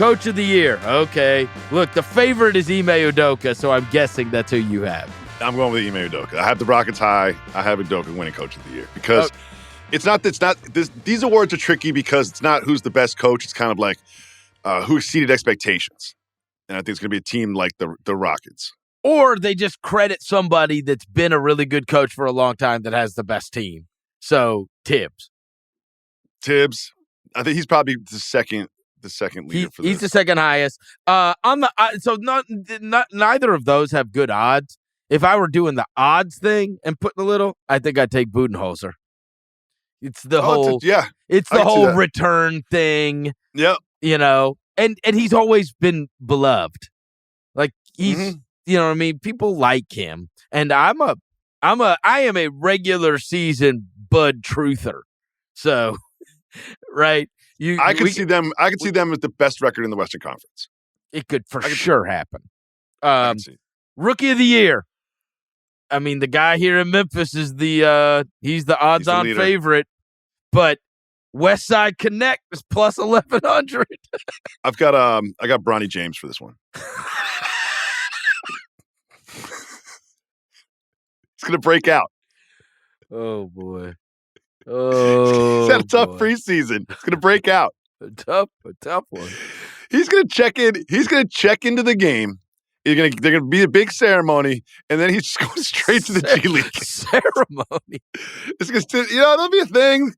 Coach of the year. Okay. Look, the favorite is Ime Udoka, so I'm guessing that's who you have. I'm going with Ime Udoka. I have the Rockets high. I have Udoka winning Coach of the Year because these awards are tricky because it's not who's the best coach. It's kind of like who exceeded expectations. And I think it's going to be a team like the Rockets. Or they just credit somebody that's been a really good coach for a long time that has the best team. So Tibbs. I think he's probably the second leader for this. He's the second highest. Neither of those have good odds. If I were doing the odds thing and putting a little, I think I'd take Budenholzer. It's the whole return thing. Yep. You know, and he's always been beloved. Like he's, you know what I mean? People like him. And I am a regular season Bud truther. So, right. I could see them with the best record in the Western Conference. It could for sure happen. Rookie of the year. I mean, the guy here in Memphis is he's the odds-on favorite, but Westside Connect is plus 1,100. I got Bronny James for this one. It's gonna break out. Oh boy. Oh, he's had a tough preseason. It's gonna break out. A tough one. He's gonna check in. He's gonna check into the game. They're gonna be a big ceremony, and then he's just going straight to the G League ceremony. It's gonna, there'll be a thing.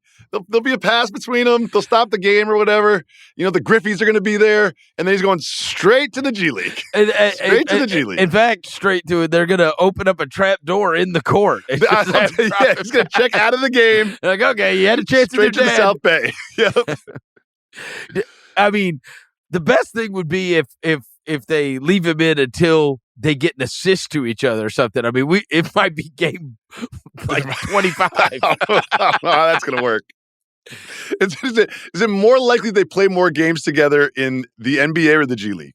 There'll be a pass between them. They'll stop the game or whatever. The Griffies are gonna be there, and then he's going straight to the G League. Straight to the G League. In fact, straight to it. They're gonna open up a trap door in the court. He's gonna check out of the game. Like, okay, you had a chance straight to the South Bay. Yep. I mean, the best thing would be if they leave him in until they get an assist to each other or something. I mean, it might be game like 25. That's going to work. Is it more likely they play more games together in the NBA or the G League?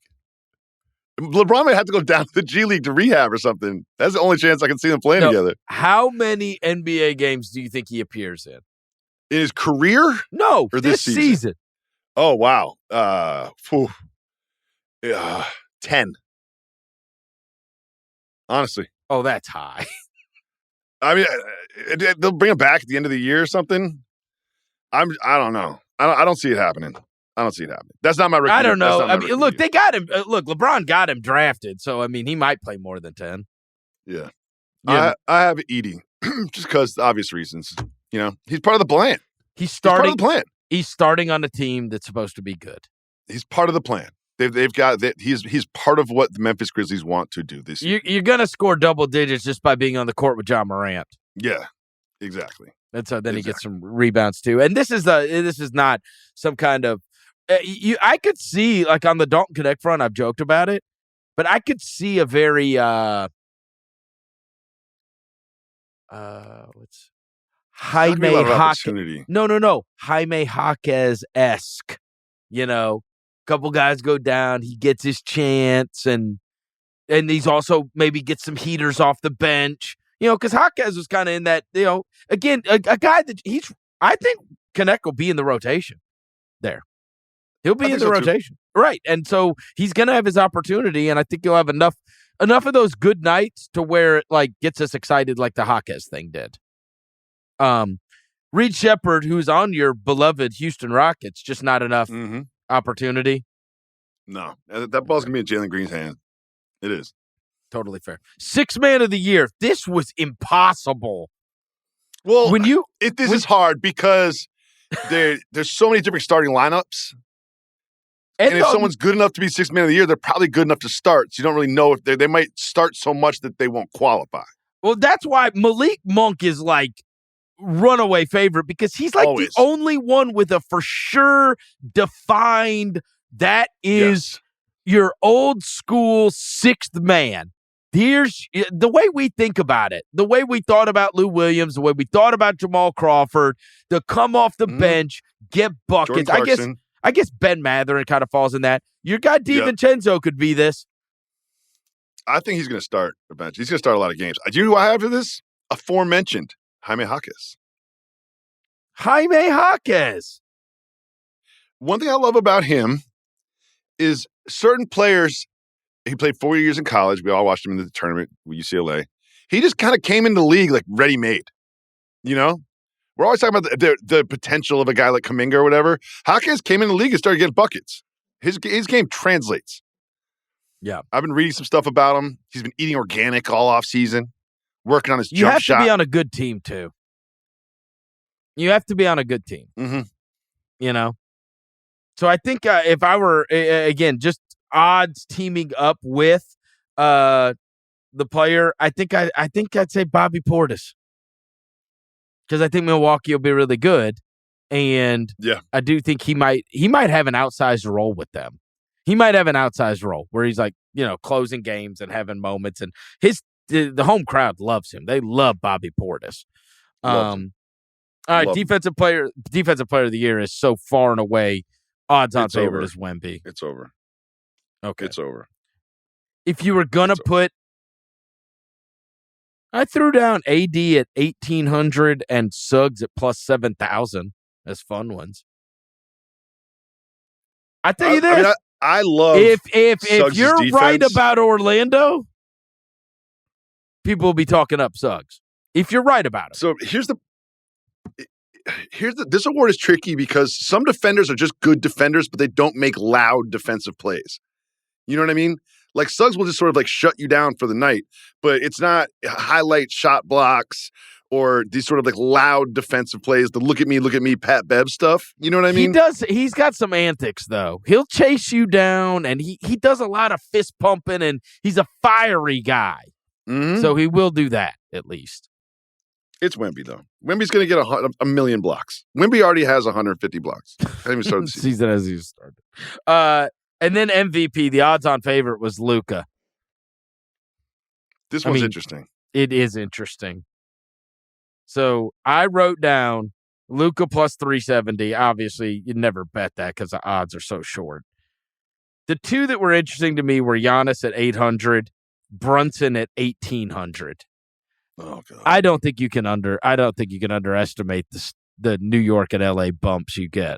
LeBron might have to go down to the G League to rehab or something. That's the only chance I can see them playing together. How many NBA games do you think he appears in? In his career? No, or this season. Oh, wow. 10. Honestly. Oh, that's high. I mean, they'll bring him back at the end of the year or something. I don't know. I don't see it happening. I don't see it happening. That's not my rookie. I don't know. I mean, look, they got him. Look, LeBron got him drafted, so I mean, he might play more than 10. Yeah. I have Edie just because obvious reasons. He's part of the plan. He's part of the plan. He's starting on a team that's supposed to be good. He's part of the plan. They've got that. He's part of what the Memphis Grizzlies want to do this year. You're going to score double digits just by being on the court with John Morant. Yeah, exactly. And so then he gets some rebounds too. And this is not some kind of I could see, like, on the Dalton Connect front, I've joked about it, but I could see a very what's Jaime Jaquez. No. Jaime Jaquez-esque. Couple guys go down, he gets his chance, and he's also maybe gets some heaters off the bench. Because Jaquez was kind of in that, again, a guy that I think Connect will be in the rotation there. He'll be in the rotation. Too. Right. And so he's going to have his opportunity, and I think he'll have enough of those good nights to where it, like, gets us excited like the Jaquez thing did. Reed Shepherd, who's on your beloved Houston Rockets, just not enough opportunity. No. That ball's going to be in Jalen Green's hand. It is. Totally fair. Sixth man of the year. This was impossible. Well, this is hard because there's so many different starting lineups. And if someone's good enough to be sixth man of the year, they're probably good enough to start. So you don't really know if they might start so much that they won't qualify. Well, that's why Malik Monk is like runaway favorite, because he's like the only one with a for sure defined, that is your old school sixth man. Here's the way we think about it, the way we thought about Lou Williams, the way we thought about Jamal Crawford, to come off the bench, get buckets. I guess Ben Matherin kind of falls in that. Your guy DiVincenzo could be this. I think he's going to start a bench. He's going to start a lot of games. Do you know who I have for this? Aforementioned Jaime Jaquez. Jaime Jaquez. One thing I love about him is certain players. He played 4 years in college. We all watched him in the tournament with UCLA. He just kind of came into the league like ready-made. You know, we're always talking about the potential of a guy like Kuminga or whatever. Hawkins came in the league and started getting buckets. His game translates. Yeah, I've been reading some stuff about him. He's been eating organic all off season, working on his jump shot. You have to be on a good team too. You have to be on a good team. Mm-hmm. You know, so I think if I were again just odds teaming up with the player, I think I'd say Bobby Portis, because I think Milwaukee will be really good, and I do think he might have an outsized role with them. He might have an outsized role where he's like, closing games and having moments, and the home crowd loves him. They love Bobby Portis. All right, defensive player of the year is so far and away odds-on favorite is Wemby. It's over. Okay. It's over. If you were going to put – I threw down AD at 1,800 and Suggs at plus 7,000 as fun ones. I tell you this. I love if you're defense. Right about Orlando, people will be talking up Suggs. If you're right about him. So this award is tricky because some defenders are just good defenders, but they don't make loud defensive plays. You know what I mean? Like Suggs will just sort of like shut you down for the night, but it's not highlight shot blocks or these sort of like loud defensive plays, the look at me, Pat Bev stuff. You know what I mean? He's got some antics though. He'll chase you down and he does a lot of fist pumping and he's a fiery guy. Mm-hmm. So he will do that at least. It's Wemby, though. Wemby's going to get a million blocks. Wemby already has 150 blocks. I haven't even started the season hasn't even started. And then MVP, the odds-on favorite was Luka. This one's interesting. It is interesting. So I wrote down Luka plus 370. Obviously, you'd never bet that because the odds are so short. The two that were interesting to me were Giannis at 800, Brunson at 1,800. Oh God! I don't think you can underestimate the New York and LA bumps you get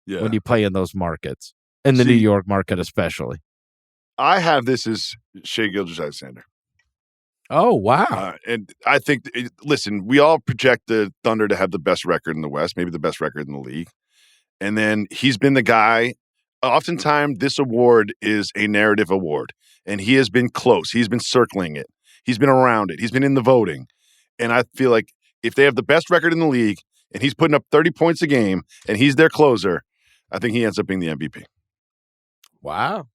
when you play in those markets, and the New York market especially. I have this as Shai Gilgeous-Alexander. Oh wow! And I think, listen, we all project the Thunder to have the best record in the West, maybe the best record in the league, and then he's been the guy. Oftentimes, this award is a narrative award, and he has been close. He's been circling it. He's been around it. He's been in the voting. And I feel like if they have the best record in the league and he's putting up 30 points a game and he's their closer, I think he ends up being the MVP. Wow.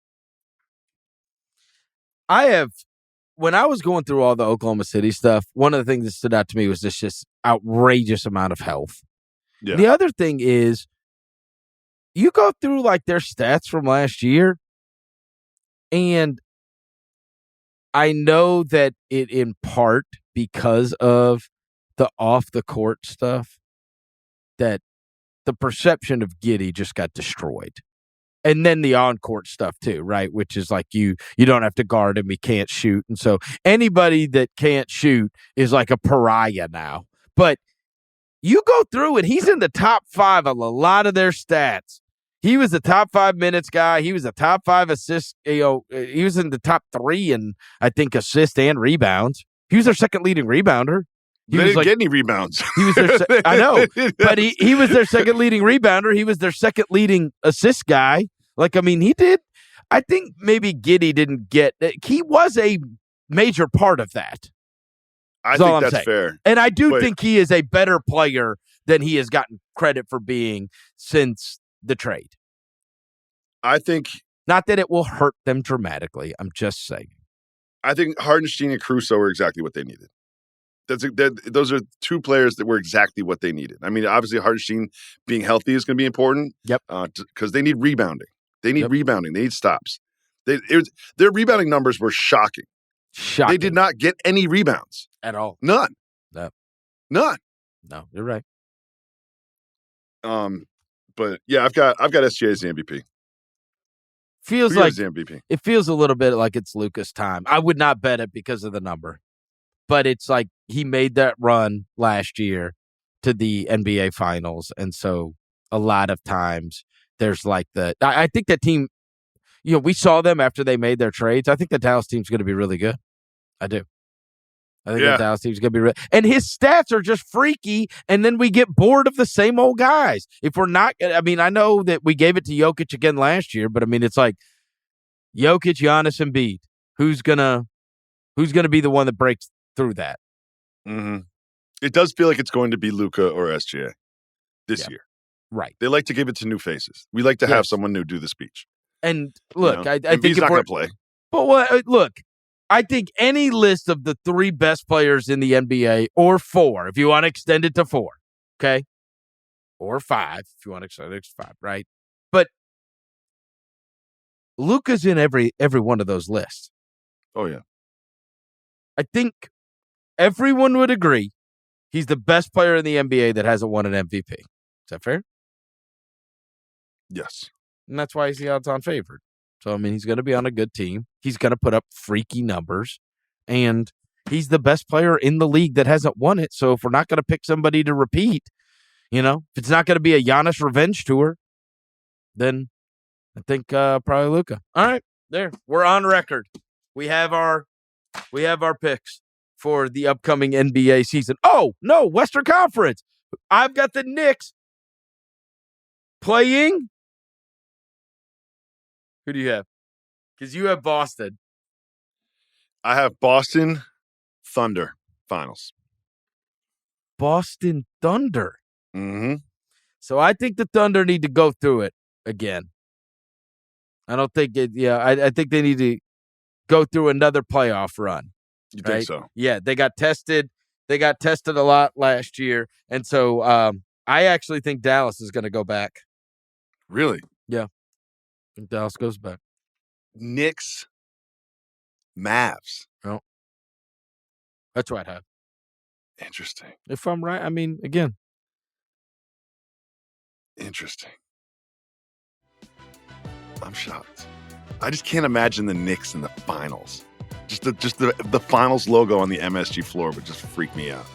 When I was going through all the Oklahoma City stuff, one of the things that stood out to me was this just outrageous amount of health. Yeah. The other thing is you go through like their stats from last year, and I know that it in part because of the off the court stuff that the perception of Giddey just got destroyed. And then the on court stuff too, right? Which is like you don't have to guard him, he can't shoot. And so anybody that can't shoot is like a pariah now. But you go through and he's in the top 5 of a lot of their stats. He was the top 5 minutes guy. He was the top 5 assists. He was in the top 3 in, I think, assists and rebounds. He was their second leading rebounder. They didn't get any rebounds. He was their I know, but he was their second leading rebounder. He was their second leading assist guy. He did. I think maybe Giddey didn't get. He was a major part of that. I think that's fair. And I do think he is a better player than he has gotten credit for being since the trade. I think not that it will hurt them dramatically. I'm just saying. I think Hardenstein and Caruso are exactly what they needed. Those are two players that were exactly what they needed. I mean, obviously Hardenstein being healthy is going to be important. Yep. Because they need rebounding. They need rebounding. They need stops. Their rebounding numbers were shocking. They did not get any rebounds at all. None. No. None. No, you're right. But yeah, I've got SGA as the MVP. Feels like the MVP. It feels a little bit like it's Luka's time. I would not bet it because of the number, but it's like he made that run last year to the NBA Finals, and so a lot of times there's like I think that team. we saw them after they made their trades. I think the Dallas team's going to be really good. I do. I think the Dallas team's going to be really, and his stats are just freaky, and then we get bored of the same old guys. If we're not, I mean, I know that we gave it to Jokic again last year, but I mean, it's like Jokic, Giannis, and Embiid. Who's gonna be the one that breaks through that? Mm-hmm. It does feel like it's going to be Luka or SGA this year. Right. They like to give it to new faces. We like to have someone new do the speech. And look, I think he's not going to play. But look, I think any list of the 3 best players in the NBA, or 4, if you want to extend it to 4, okay? Or 5, if you want to extend it to 5, right? But Luka's in every one of those lists. Oh, yeah. I think everyone would agree he's the best player in the NBA that hasn't won an MVP. Is that fair? Yes. And that's why he's the odds-on favorite. So, I mean, he's going to be on a good team. He's going to put up freaky numbers. And he's the best player in the league that hasn't won it. So, if we're not going to pick somebody to repeat, if it's not going to be a Giannis revenge tour, then I think probably Luka. All right, there. We're on record. We have our picks for the upcoming NBA season. Oh, no, Western Conference. I've got the Knicks playing. Who do you have? Because you have Boston. I have Boston Thunder finals. Boston Thunder. Mm-hmm. So I think the Thunder need to go through it again. I don't think it. Yeah, I think they need to go through another playoff run. You think so? Yeah, they got tested. They got tested a lot last year, and so I actually think Dallas is going to go back. Really? Yeah, I think Dallas goes back. Knicks, Mavs. Oh, that's what I have. Interesting. If I'm right, I mean, again. Interesting. I'm shocked. I just can't imagine the Knicks in the finals. Just the finals logo on the MSG floor would just freak me out.